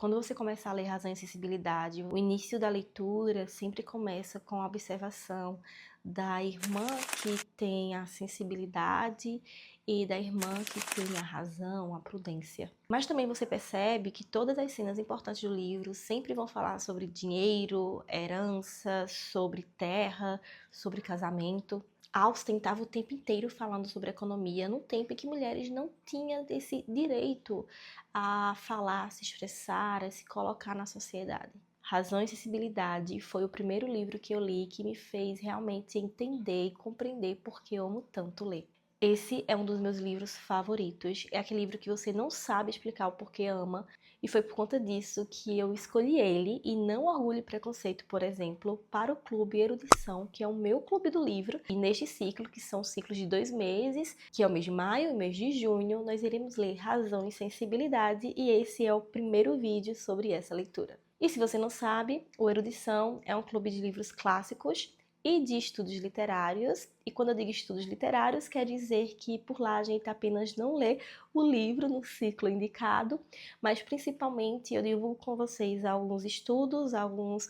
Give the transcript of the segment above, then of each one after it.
Quando você começa a ler Razão e Sensibilidade, o início da leitura sempre começa com a observação da irmã que tem a sensibilidade e da irmã que tem a razão, a prudência. Mas também você percebe que todas as cenas importantes do livro sempre vão falar sobre dinheiro, herança, sobre terra, sobre casamento. Austen estava o tempo inteiro falando sobre economia, num tempo em que mulheres não tinham esse direito a falar, a se expressar, a se colocar na sociedade. Razão e Sensibilidade foi o primeiro livro que eu li que me fez realmente entender e compreender por que eu amo tanto ler. Esse é um dos meus livros favoritos. É aquele livro que você não sabe explicar o porquê ama, e foi por conta disso que eu escolhi ele, e não Orgulho e Preconceito, por exemplo, para o Clube Erudição, que é o meu clube do livro. E neste ciclo, que são ciclos de 2 meses, que é o mês de maio e o mês de junho, nós iremos ler Razão e Sensibilidade, e esse é o primeiro vídeo sobre essa leitura. E se você não sabe, o Erudição é um clube de livros clássicos e de estudos literários, e quando eu digo estudos literários, quer dizer que por lá a gente apenas não lê o livro no ciclo indicado, mas principalmente eu divulgo com vocês alguns estudos, alguns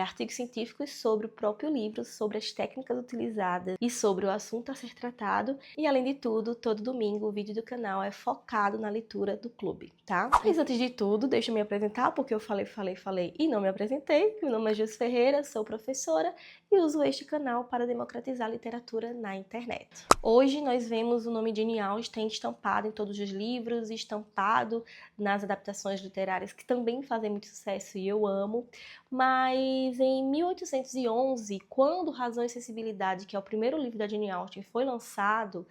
artigos científicos sobre o próprio livro, sobre as técnicas utilizadas e sobre o assunto a ser tratado, e além de tudo, todo domingo o vídeo do canal é focado na leitura do clube, tá? Mas antes de tudo, deixa eu me apresentar, porque eu falei e não me apresentei. Meu nome é Jus Ferreira, sou professora e uso este canal para democratizar a literatura na internet. Hoje nós vemos o nome de Jane Austen estampado em todos os livros, estampado nas adaptações literárias que também fazem muito sucesso e eu amo, mas em 1811, quando Razão e Sensibilidade, que é o primeiro livro da Jane Austen, foi lançado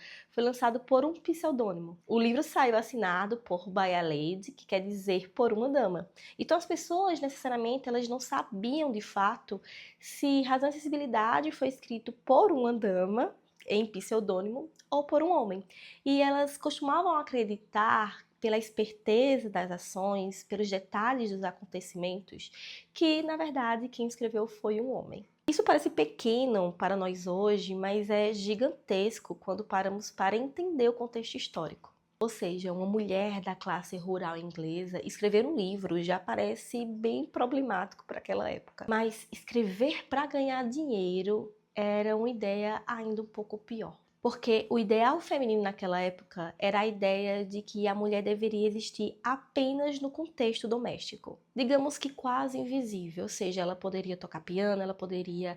por um pseudônimo. O livro saiu assinado por By a Lady, que quer dizer por uma dama. Então as pessoas, necessariamente, elas não sabiam de fato se Razão e Sensibilidade foi escrito por uma dama, em pseudônimo, ou por um homem. E elas costumavam acreditar, pela esperteza das ações, pelos detalhes dos acontecimentos, que, na verdade, quem escreveu foi um homem. Isso parece pequeno para nós hoje, mas é gigantesco quando paramos para entender o contexto histórico. Ou seja, uma mulher da classe rural inglesa escrever um livro já parece bem problemático para aquela época. Mas escrever para ganhar dinheiro era uma ideia ainda um pouco pior. Porque o ideal feminino naquela época era a ideia de que a mulher deveria existir apenas no contexto doméstico. Digamos que quase invisível, ou seja, ela poderia tocar piano, ela poderia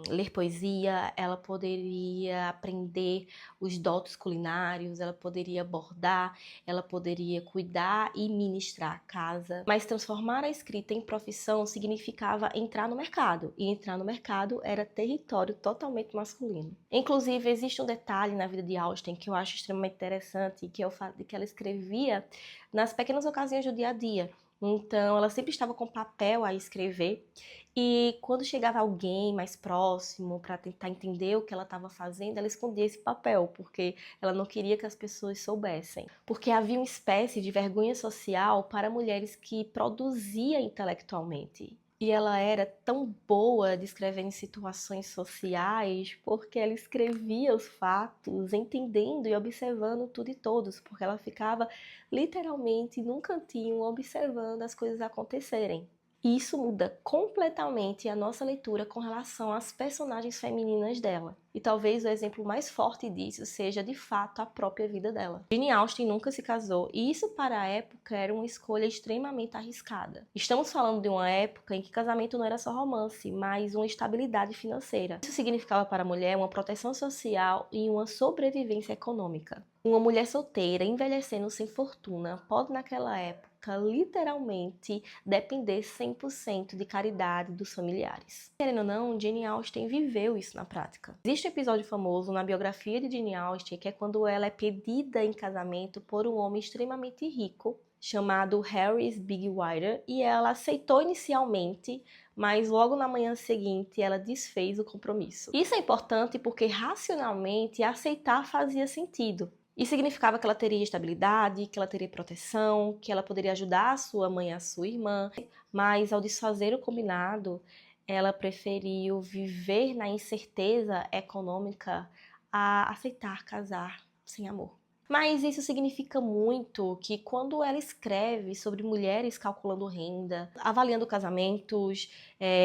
ler poesia, ela poderia aprender os dotes culinários, ela poderia bordar, ela poderia cuidar e ministrar a casa. Mas transformar a escrita em profissão significava entrar no mercado, e entrar no mercado era território totalmente masculino. Inclusive, existe um detalhe na vida de Austen que eu acho extremamente interessante, que ela escrevia nas pequenas ocasiões do dia a dia. Então, ela sempre estava com papel a escrever, e quando chegava alguém mais próximo para tentar entender o que ela estava fazendo, ela escondia esse papel, porque ela não queria que as pessoas soubessem. Porque havia uma espécie de vergonha social para mulheres que produziam intelectualmente. E ela era tão boa descrevendo situações sociais porque ela escrevia os fatos, entendendo e observando tudo e todos, porque ela ficava literalmente num cantinho observando as coisas acontecerem. E isso muda completamente a nossa leitura com relação às personagens femininas dela. E talvez o exemplo mais forte disso seja, de fato, a própria vida dela. Jane Austen nunca se casou, e isso para a época era uma escolha extremamente arriscada. Estamos falando de uma época em que casamento não era só romance, mas uma estabilidade financeira. Isso significava para a mulher uma proteção social e uma sobrevivência econômica. Uma mulher solteira, envelhecendo sem fortuna, pode naquela época literalmente depender 100% de caridade dos familiares. Querendo ou não, Jane Austen viveu isso na prática. Existe um episódio famoso na biografia de Jane Austen, que é quando ela é pedida em casamento por um homem extremamente rico, chamado Harry Bigwire, e ela aceitou inicialmente, mas logo na manhã seguinte ela desfez o compromisso. Isso é importante porque racionalmente aceitar fazia sentido. Isso significava que ela teria estabilidade, que ela teria proteção, que ela poderia ajudar a sua mãe e a sua irmã, mas ao desfazer o combinado, ela preferiu viver na incerteza econômica a aceitar casar sem amor. Mas isso significa muito que quando ela escreve sobre mulheres calculando renda, avaliando casamentos,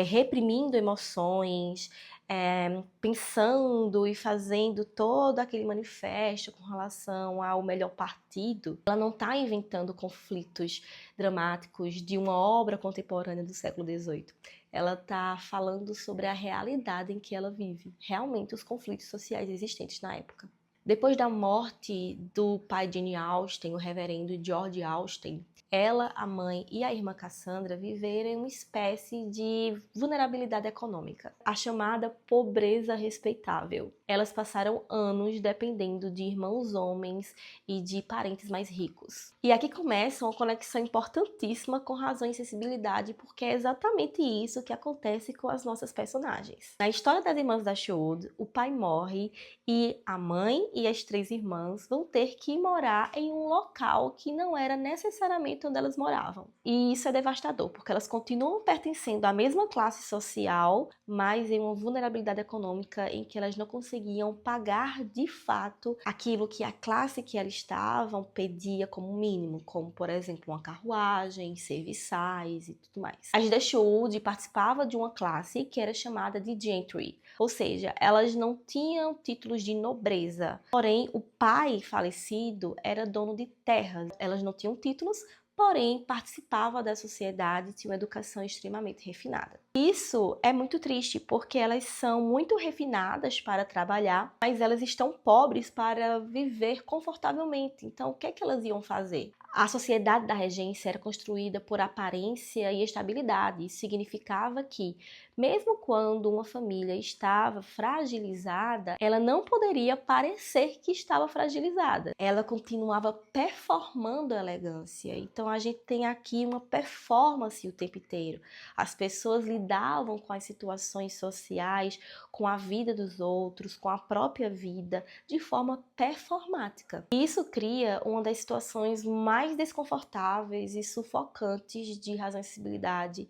reprimindo emoções, pensando e fazendo todo aquele manifesto com relação ao melhor partido, ela não está inventando conflitos dramáticos de uma obra contemporânea do século XVIII. Ela está falando sobre a realidade em que ela vive, realmente os conflitos sociais existentes na época. Depois da morte do pai de Jane Austen, o reverendo George Austen, ela, a mãe e a irmã Cassandra viveram em uma espécie de vulnerabilidade econômica, a chamada pobreza respeitável. Elas passaram anos dependendo de irmãos homens e de parentes mais ricos. E aqui começa uma conexão importantíssima com razão e sensibilidade, porque é exatamente isso que acontece com as nossas personagens. Na história das irmãs Dashwood, o pai morre e a mãe e as 3 irmãs vão ter que morar em um local que não era necessariamente onde elas moravam. E isso é devastador, porque elas continuam pertencendo à mesma classe social, mas em uma vulnerabilidade econômica em que elas não conseguiam pagar de fato aquilo que a classe que elas estavam pedia como mínimo, como por exemplo uma carruagem, serviçais e tudo mais. As Dashwood participavam de uma classe que era chamada de gentry, ou seja, elas não tinham títulos de nobreza. Porém, o pai falecido era dono de terras. Elas não tinham títulos, porém participavam da sociedade e tinham uma educação extremamente refinada. Isso é muito triste, porque elas são muito refinadas para trabalhar, mas elas estão pobres para viver confortavelmente. Então, o que é que elas iam fazer? A sociedade da regência era construída por aparência e estabilidade. Isso significava que, mesmo quando uma família estava fragilizada, ela não poderia parecer que estava fragilizada. Ela continuava performando a elegância. Então a gente tem aqui uma performance o tempo inteiro. As pessoas lidavam com as situações sociais, com a vida dos outros, com a própria vida, de forma performática. Isso cria uma das situações mais desconfortáveis e sufocantes de razão e sensibilidade,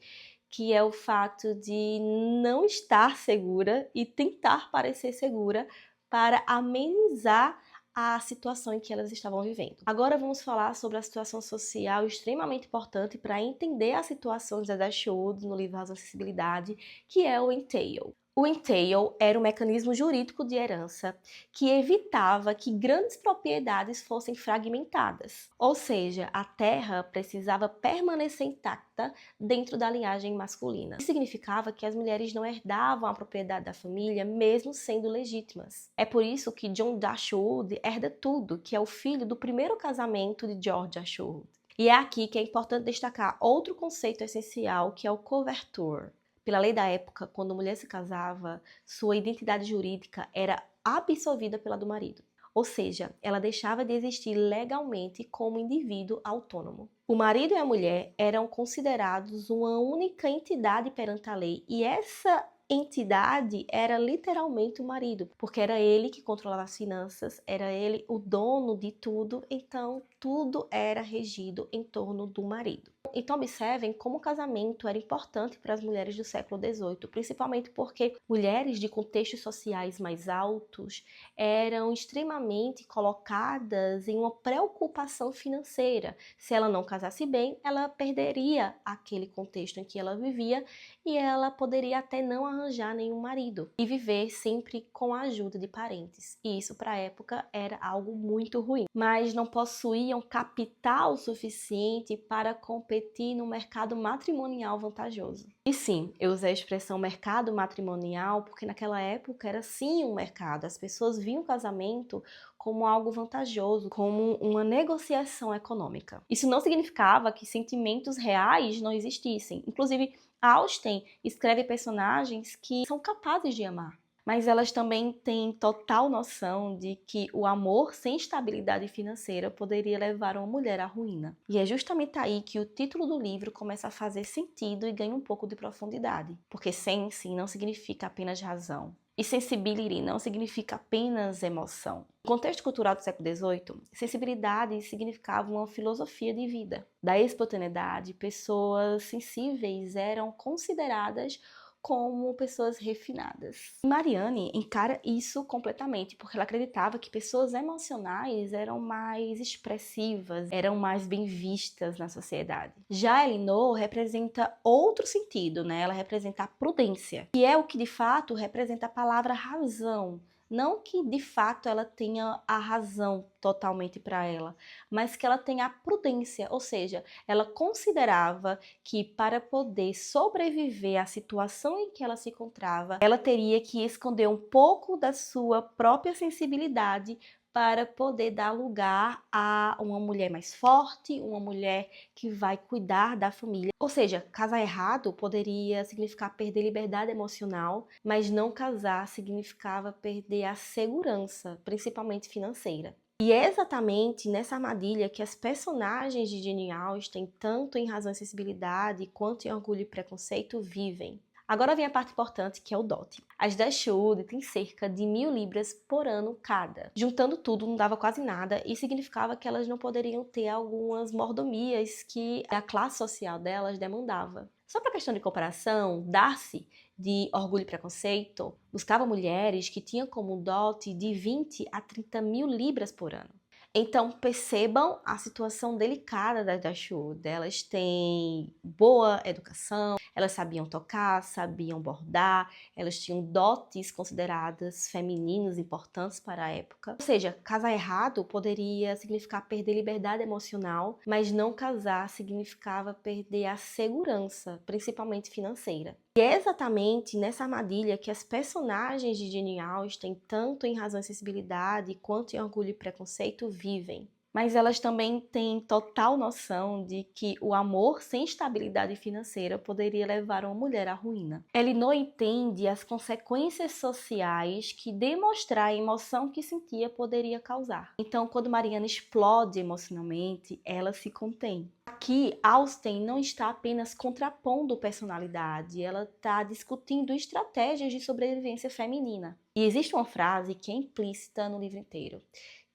que é o fato de não estar segura e tentar parecer segura para amenizar a situação em que elas estavam vivendo. Agora vamos falar sobre a situação social extremamente importante para entender a situação de Dashwood no livro Razão e Sensibilidade, que é o entail. O entail era um mecanismo jurídico de herança que evitava que grandes propriedades fossem fragmentadas. Ou seja, a terra precisava permanecer intacta dentro da linhagem masculina. Isso significava que as mulheres não herdavam a propriedade da família, mesmo sendo legítimas. É por isso que John Dashwood herda tudo, que é o filho do primeiro casamento de George Dashwood. E é aqui que é importante destacar outro conceito essencial, que é o coverture. Pela lei da época, quando a mulher se casava, sua identidade jurídica era absorvida pela do marido. Ou seja, ela deixava de existir legalmente como indivíduo autônomo. O marido e a mulher eram considerados uma única entidade perante a lei, e essa entidade era literalmente o marido, porque era ele que controlava as finanças, era ele o dono de tudo, então tudo era regido em torno do marido. Então observem como o casamento era importante para as mulheres do século XVIII, principalmente porque mulheres de contextos sociais mais altos eram extremamente colocadas em uma preocupação financeira. Se ela não casasse bem, ela perderia aquele contexto em que ela vivia e ela poderia até não arranjar nenhum marido e viver sempre com a ajuda de parentes. E isso para a época era algo muito ruim. Mas não possuíam capital suficiente para competir no mercado matrimonial vantajoso. E sim, eu usei a expressão mercado matrimonial porque naquela época era sim um mercado. As pessoas viam o casamento como algo vantajoso, como uma negociação econômica. Isso não significava que sentimentos reais não existissem. Inclusive, Austen escreve personagens que são capazes de amar, mas elas também têm total noção de que o amor sem estabilidade financeira poderia levar uma mulher à ruína. E é justamente aí que o título do livro começa a fazer sentido e ganha um pouco de profundidade, porque sense não significa apenas razão. E sensibility não significa apenas emoção. No contexto cultural do século XVIII, sensibilidade significava uma filosofia de vida. Da espontaneidade, pessoas sensíveis eram consideradas como pessoas refinadas. Marianne encara isso completamente, porque ela acreditava que pessoas emocionais eram mais expressivas, eram mais bem vistas na sociedade. Já Elinor representa outro sentido, né? Ela representa a prudência, que é o que de fato representa a palavra razão. Não que de fato ela tenha a razão totalmente para ela, mas que ela tenha a prudência, ou seja, ela considerava que para poder sobreviver à situação em que ela se encontrava, ela teria que esconder um pouco da sua própria sensibilidade para poder dar lugar a uma mulher mais forte, uma mulher que vai cuidar da família. Ou seja, casar errado poderia significar perder liberdade emocional, mas não casar significava perder a segurança, principalmente financeira. E é exatamente nessa armadilha que as personagens de Jane Austen, tanto em Razão e Sensibilidade quanto em Orgulho e Preconceito, vivem. Agora vem a parte importante, que é o dote. As Dashwood têm cerca de 1.000 libras por ano cada. Juntando tudo, não dava quase nada e significava que elas não poderiam ter algumas mordomias que a classe social delas demandava. Só para questão de comparação, Darcy, de Orgulho e Preconceito, buscava mulheres que tinham como dote de 20 a 30 mil libras por ano. Então percebam a situação delicada das Dashwood. Elas têm boa educação, elas sabiam tocar, sabiam bordar, elas tinham dotes consideradas femininas importantes para a época. Ou seja, casar errado poderia significar perder liberdade emocional, mas não casar significava perder a segurança, principalmente financeira. E é exatamente nessa armadilha que as personagens de Jane Austen, tanto em Razão e Sensibilidade quanto em Orgulho e Preconceito, vivem. Mas elas também têm total noção de que o amor sem estabilidade financeira poderia levar uma mulher à ruína. Elinor entende as consequências sociais que demonstrar a emoção que sentia poderia causar. Então, quando Marianne explode emocionalmente, ela se contém. Aqui, Austen não está apenas contrapondo personalidade, ela está discutindo estratégias de sobrevivência feminina. E existe uma frase que é implícita no livro inteiro,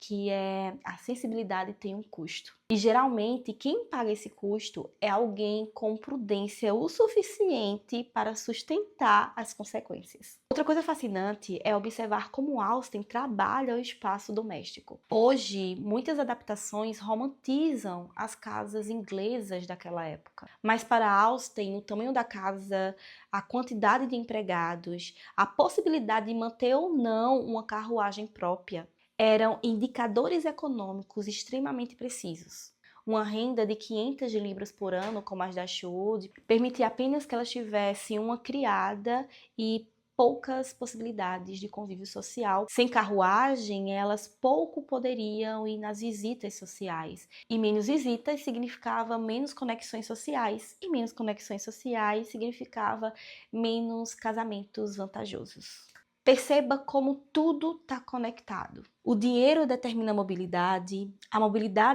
que é: a sensibilidade tem um custo. E geralmente quem paga esse custo é alguém com prudência o suficiente para sustentar as consequências. Outra coisa fascinante é observar como Austen trabalha o espaço doméstico. Hoje, muitas adaptações romantizam as casas inglesas daquela época. Mas para Austen, o tamanho da casa, a quantidade de empregados, a possibilidade de manter ou não uma carruagem própria, eram indicadores econômicos extremamente precisos. Uma renda de 500 libras por ano, como as da Dashwood, permitia apenas que elas tivessem uma criada e poucas possibilidades de convívio social. Sem carruagem, elas pouco poderiam ir nas visitas sociais. E menos visitas significava menos conexões sociais. E menos conexões sociais significava menos casamentos vantajosos. Perceba como tudo está conectado. O dinheiro determina a mobilidade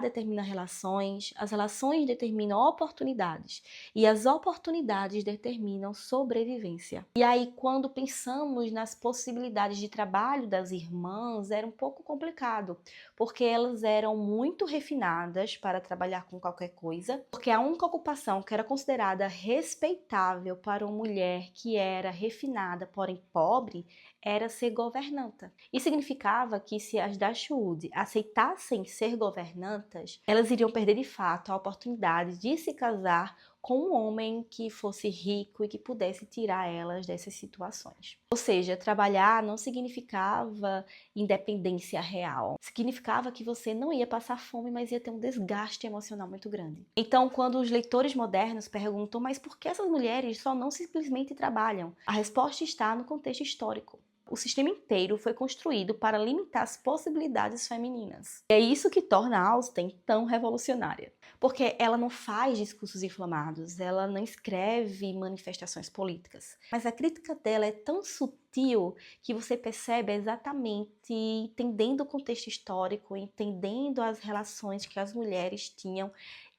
determina relações, as relações determinam oportunidades e as oportunidades determinam sobrevivência. E aí, quando pensamos nas possibilidades de trabalho das irmãs, era um pouco complicado, porque elas eram muito refinadas para trabalhar com qualquer coisa, porque a única ocupação que era considerada respeitável para uma mulher que era refinada, porém pobre, era ser governanta. E significava que se as Dashwood aceitassem ser governantas, elas iriam perder de fato a oportunidade de se casar com um homem que fosse rico e que pudesse tirar elas dessas situações. Ou seja, trabalhar não significava independência real. Significava que você não ia passar fome, mas ia ter um desgaste emocional muito grande. Então, quando os leitores modernos perguntam: mas por que essas mulheres só não simplesmente trabalham? A resposta está no contexto histórico. O sistema inteiro foi construído para limitar as possibilidades femininas. É isso que torna Austen tão revolucionária. Porque ela não faz discursos inflamados, ela não escreve manifestações políticas. Mas a crítica dela é tão sutil que você percebe exatamente, entendendo o contexto histórico, entendendo as relações que as mulheres tinham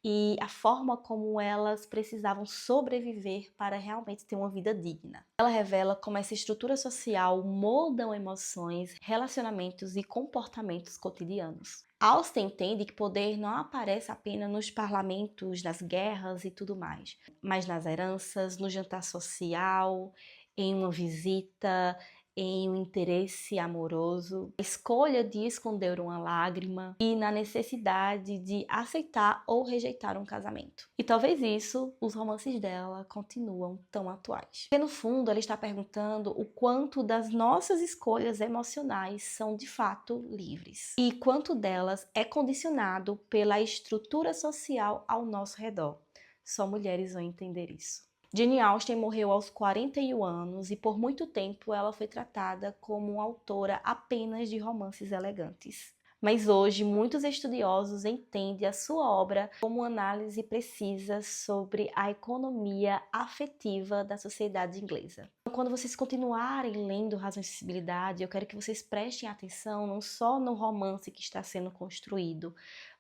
e a forma como elas precisavam sobreviver para realmente ter uma vida digna. Ela revela como essa estrutura social moldam emoções, relacionamentos e comportamentos cotidianos. Austen entende que poder não aparece apenas nos parlamentos, nas guerras e tudo mais, mas nas heranças, no jantar social em uma visita, em um interesse amoroso, a escolha de esconder uma lágrima e na necessidade de aceitar ou rejeitar um casamento. E talvez isso, os romances dela continuam tão atuais. Porque no fundo ela está perguntando o quanto das nossas escolhas emocionais são de fato livres e quanto delas é condicionado pela estrutura social ao nosso redor. Só mulheres vão entender isso. Jane Austen morreu aos 41 anos e por muito tempo ela foi tratada como uma autora apenas de romances elegantes. Mas hoje muitos estudiosos entendem a sua obra como uma análise precisa sobre a economia afetiva da sociedade inglesa. Quando vocês continuarem lendo Razão e Sensibilidade, eu quero que vocês prestem atenção não só no romance que está sendo construído,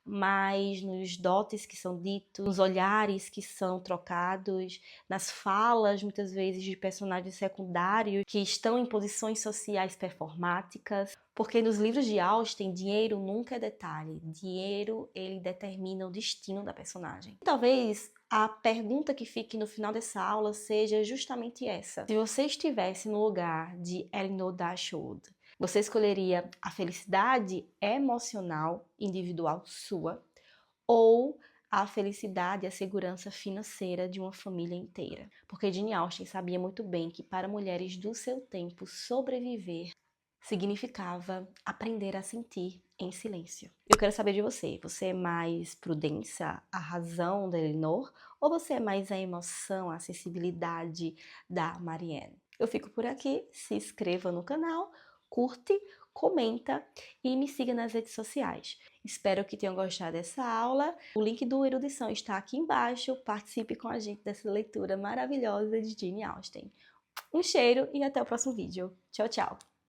mas nos dotes que são ditos, nos olhares que são trocados, nas falas, muitas vezes, de personagens secundários que estão em posições sociais performáticas. Porque nos livros de Austen, dinheiro nunca é detalhe. Dinheiro, ele determina o destino da personagem. Talvez a pergunta que fique no final dessa aula seja justamente essa. Se você estivesse no lugar de Elinor Dashwood, você escolheria a felicidade emocional individual sua ou a felicidade e a segurança financeira de uma família inteira? Porque Jane Austen sabia muito bem que para mulheres do seu tempo sobreviver significava aprender a sentir em silêncio. Eu quero saber de você. Você é mais prudência, a razão da Elinor, ou você é mais a emoção, a sensibilidade da Marianne? Eu fico por aqui. Se inscreva no canal, curte, comenta e me siga nas redes sociais. Espero que tenham gostado dessa aula. O link do Erudição está aqui embaixo. Participe com a gente dessa leitura maravilhosa de Jane Austen. Um cheiro e até o próximo vídeo. Tchau, tchau!